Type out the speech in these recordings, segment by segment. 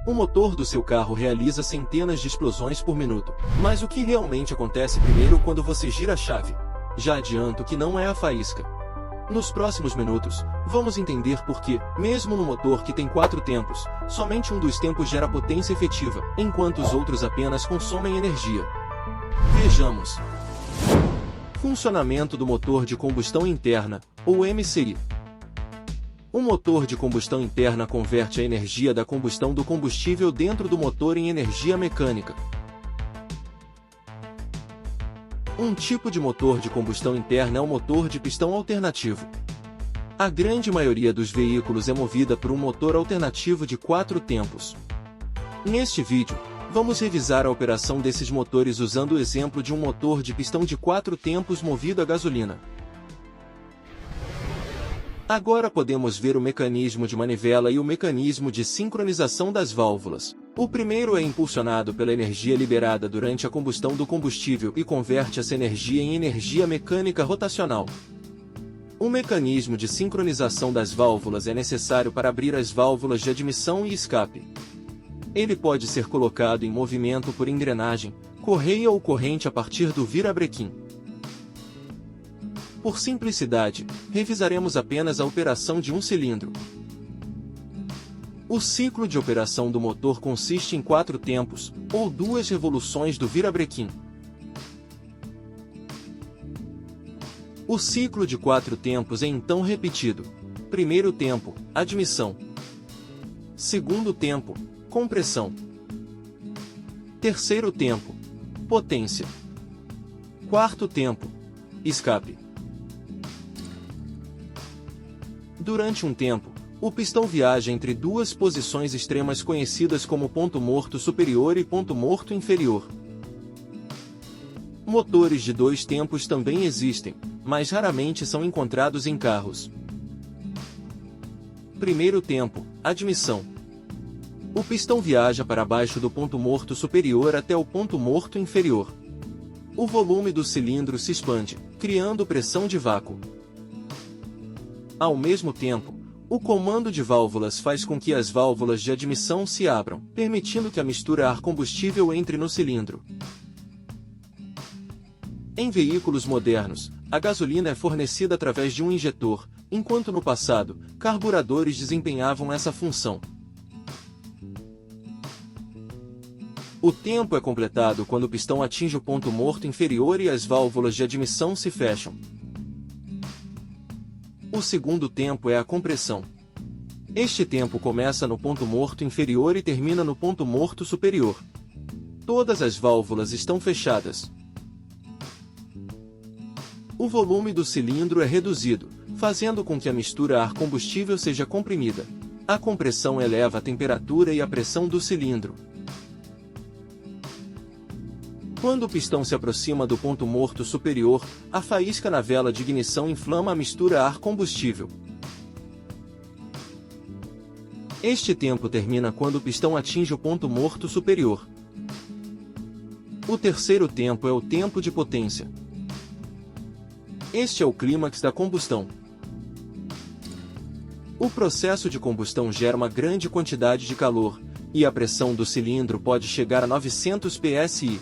O motor do seu carro realiza centenas de explosões por minuto. Mas o que realmente acontece primeiro quando você gira a chave? Já adianto que não é a faísca. Nos próximos minutos, vamos entender por que, mesmo no motor que tem 4 tempos, somente um dos tempos gera potência efetiva, enquanto os outros apenas consomem energia. Vejamos. Funcionamento do motor de combustão interna, ou MCI. O motor de combustão interna converte a energia da combustão do combustível dentro do motor em energia mecânica. Um tipo de motor de combustão interna é o motor de pistão alternativo. A grande maioria dos veículos é movida por um motor alternativo de 4 tempos. Neste vídeo, vamos revisar a operação desses motores usando o exemplo de um motor de pistão de 4 tempos movido a gasolina. Agora podemos ver o mecanismo de manivela e o mecanismo de sincronização das válvulas. O primeiro é impulsionado pela energia liberada durante a combustão do combustível e converte essa energia em energia mecânica rotacional. O mecanismo de sincronização das válvulas é necessário para abrir as válvulas de admissão e escape. Ele pode ser colocado em movimento por engrenagem, correia ou corrente a partir do virabrequim. Por simplicidade, revisaremos apenas a operação de um cilindro. O ciclo de operação do motor consiste em 4 tempos, ou 2 revoluções do virabrequim. O ciclo de 4 tempos é então repetido. Primeiro tempo, admissão. Segundo tempo, compressão. Terceiro tempo, potência. Quarto tempo, escape. Durante um tempo, o pistão viaja entre duas posições extremas conhecidas como ponto morto superior e ponto morto inferior. Motores de 2 tempos também existem, mas raramente são encontrados em carros. Primeiro tempo, admissão. O pistão viaja para baixo do ponto morto superior até o ponto morto inferior. O volume do cilindro se expande, criando pressão de vácuo. Ao mesmo tempo, o comando de válvulas faz com que as válvulas de admissão se abram, permitindo que a mistura ar-combustível entre no cilindro. Em veículos modernos, a gasolina é fornecida através de um injetor, enquanto no passado, carburadores desempenhavam essa função. O tempo é completado quando o pistão atinge o ponto morto inferior e as válvulas de admissão se fecham. O segundo tempo é a compressão. Este tempo começa no ponto morto inferior e termina no ponto morto superior. Todas as válvulas estão fechadas. O volume do cilindro é reduzido, fazendo com que a mistura ar-combustível seja comprimida. A compressão eleva a temperatura e a pressão do cilindro. Quando o pistão se aproxima do ponto morto superior, a faísca na vela de ignição inflama a mistura ar-combustível. Este tempo termina quando o pistão atinge o ponto morto superior. O terceiro tempo é o tempo de potência. Este é o clímax da combustão. O processo de combustão gera uma grande quantidade de calor, e a pressão do cilindro pode chegar a 900 psi.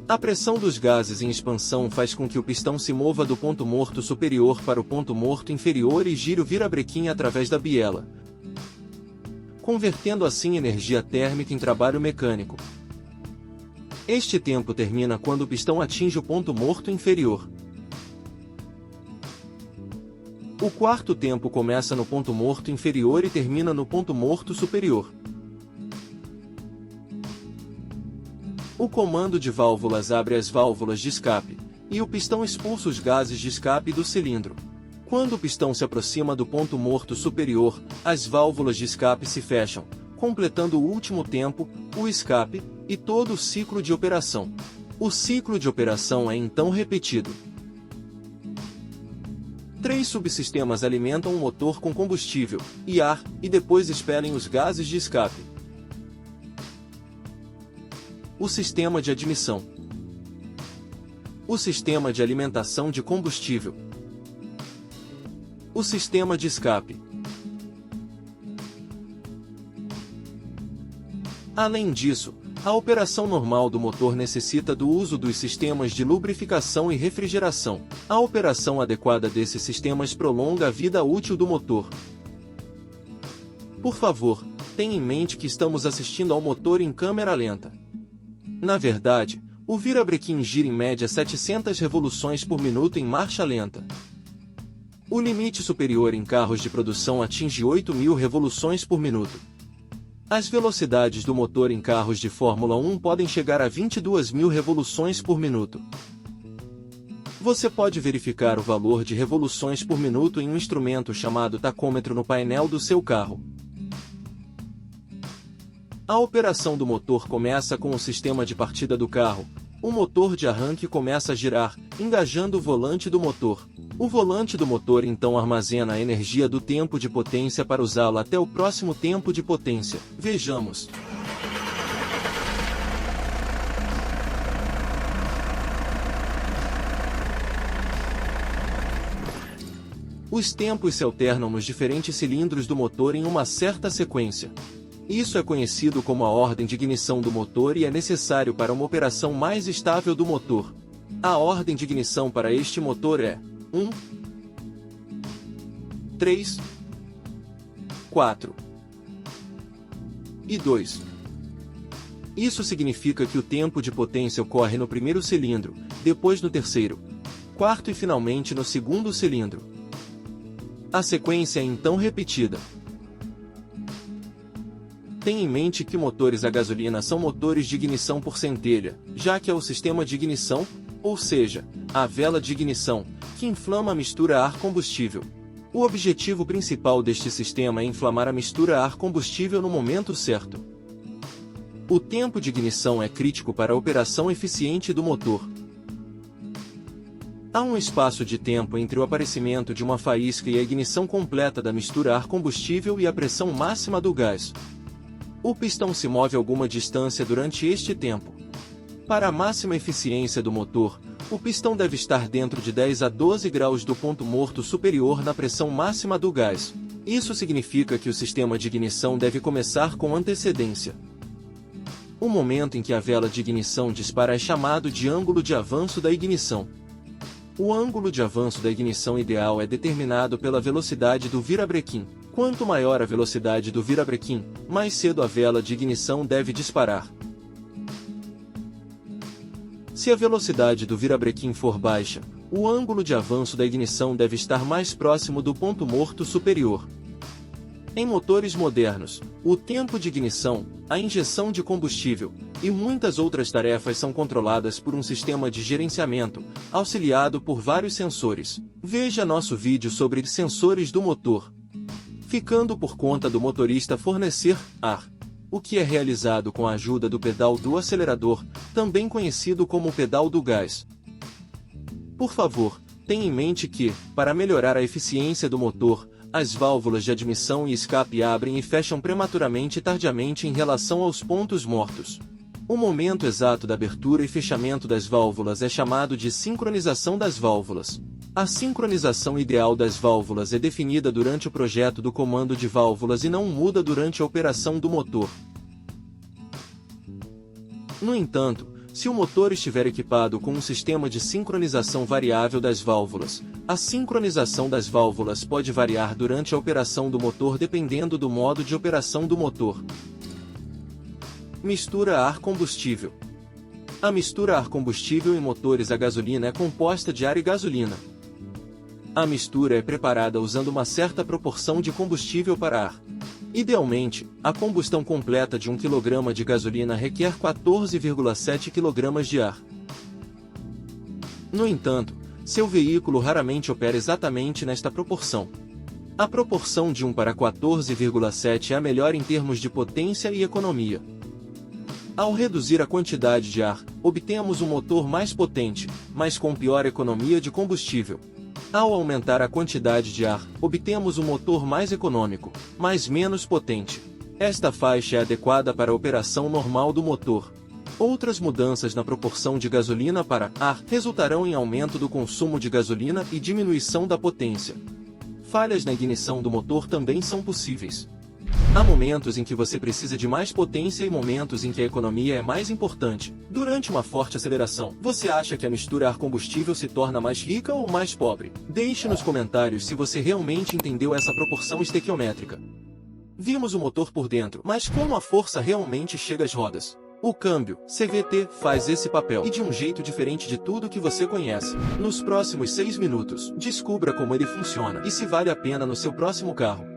A pressão dos gases em expansão faz com que o pistão se mova do ponto morto superior para o ponto morto inferior e gire o virabrequim através da biela, convertendo assim energia térmica em trabalho mecânico. Este tempo termina quando o pistão atinge o ponto morto inferior. O quarto tempo começa no ponto morto inferior e termina no ponto morto superior. O comando de válvulas abre as válvulas de escape, e o pistão expulsa os gases de escape do cilindro. Quando o pistão se aproxima do ponto morto superior, as válvulas de escape se fecham, completando o último tempo, o escape, e todo o ciclo de operação. O ciclo de operação é então repetido. 3 subsistemas alimentam o motor com combustível e ar, e depois expelem os gases de escape. O sistema de admissão. O sistema de alimentação de combustível. O sistema de escape. Além disso, a operação normal do motor necessita do uso dos sistemas de lubrificação e refrigeração. A operação adequada desses sistemas prolonga a vida útil do motor. Por favor, tenha em mente que estamos assistindo ao motor em câmera lenta. Na verdade, o virabrequim gira em média 700 revoluções por minuto em marcha lenta. O limite superior em carros de produção atinge 8.000 revoluções por minuto. As velocidades do motor em carros de Fórmula 1 podem chegar a 22.000 revoluções por minuto. Você pode verificar o valor de revoluções por minuto em um instrumento chamado tacômetro no painel do seu carro. A operação do motor começa com o sistema de partida do carro. O motor de arranque começa a girar, engajando o volante do motor. O volante do motor então armazena a energia do tempo de potência para usá-la até o próximo tempo de potência. Vejamos. Os tempos se alternam nos diferentes cilindros do motor em uma certa sequência. Isso é conhecido como a ordem de ignição do motor e é necessário para uma operação mais estável do motor. A ordem de ignição para este motor é 1, 3, 4 e 2. Isso significa que o tempo de potência ocorre no primeiro cilindro, depois no terceiro, quarto e finalmente no segundo cilindro. A sequência é então repetida. Tenha em mente que motores a gasolina são motores de ignição por centelha, já que é o sistema de ignição, ou seja, a vela de ignição, que inflama a mistura ar-combustível. O objetivo principal deste sistema é inflamar a mistura ar-combustível no momento certo. O tempo de ignição é crítico para a operação eficiente do motor. Há um espaço de tempo entre o aparecimento de uma faísca e a ignição completa da mistura ar-combustível e a pressão máxima do gás. O pistão se move alguma distância durante este tempo. Para a máxima eficiência do motor, o pistão deve estar dentro de 10 a 12 graus do ponto morto superior na pressão máxima do gás. Isso significa que o sistema de ignição deve começar com antecedência. O momento em que a vela de ignição dispara é chamado de ângulo de avanço da ignição. O ângulo de avanço da ignição ideal é determinado pela velocidade do virabrequim. Quanto maior a velocidade do virabrequim, mais cedo a vela de ignição deve disparar. Se a velocidade do virabrequim for baixa, o ângulo de avanço da ignição deve estar mais próximo do ponto morto superior. Em motores modernos, o tempo de ignição, a injeção de combustível e muitas outras tarefas são controladas por um sistema de gerenciamento, auxiliado por vários sensores. Veja nosso vídeo sobre sensores do motor. Ficando por conta do motorista fornecer ar, o que é realizado com a ajuda do pedal do acelerador, também conhecido como pedal do gás. Por favor, tenha em mente que, para melhorar a eficiência do motor, as válvulas de admissão e escape abrem e fecham prematuramente e tardiamente em relação aos pontos mortos. O momento exato da abertura e fechamento das válvulas é chamado de sincronização das válvulas. A sincronização ideal das válvulas é definida durante o projeto do comando de válvulas e não muda durante a operação do motor. No entanto, se o motor estiver equipado com um sistema de sincronização variável das válvulas, a sincronização das válvulas pode variar durante a operação do motor dependendo do modo de operação do motor. Mistura ar-combustível. A mistura ar-combustível em motores a gasolina é composta de ar e gasolina. A mistura é preparada usando uma certa proporção de combustível para ar. Idealmente, a combustão completa de 1 kg de gasolina requer 14,7 kg de ar. No entanto, seu veículo raramente opera exatamente nesta proporção. A proporção de 1 para 14,7 é a melhor em termos de potência e economia. Ao reduzir a quantidade de ar, obtemos um motor mais potente, mas com pior economia de combustível. Ao aumentar a quantidade de ar, obtemos um motor mais econômico, mas menos potente. Esta faixa é adequada para a operação normal do motor. Outras mudanças na proporção de gasolina para ar resultarão em aumento do consumo de gasolina e diminuição da potência. Falhas na ignição do motor também são possíveis. Há momentos em que você precisa de mais potência e momentos em que a economia é mais importante. Durante uma forte aceleração, você acha que a mistura ar-combustível se torna mais rica ou mais pobre? Deixe nos comentários se você realmente entendeu essa proporção estequiométrica. Vimos o motor por dentro, mas como a força realmente chega às rodas? O câmbio, CVT, faz esse papel e de um jeito diferente de tudo que você conhece. Nos próximos 6 minutos, descubra como ele funciona e se vale a pena no seu próximo carro.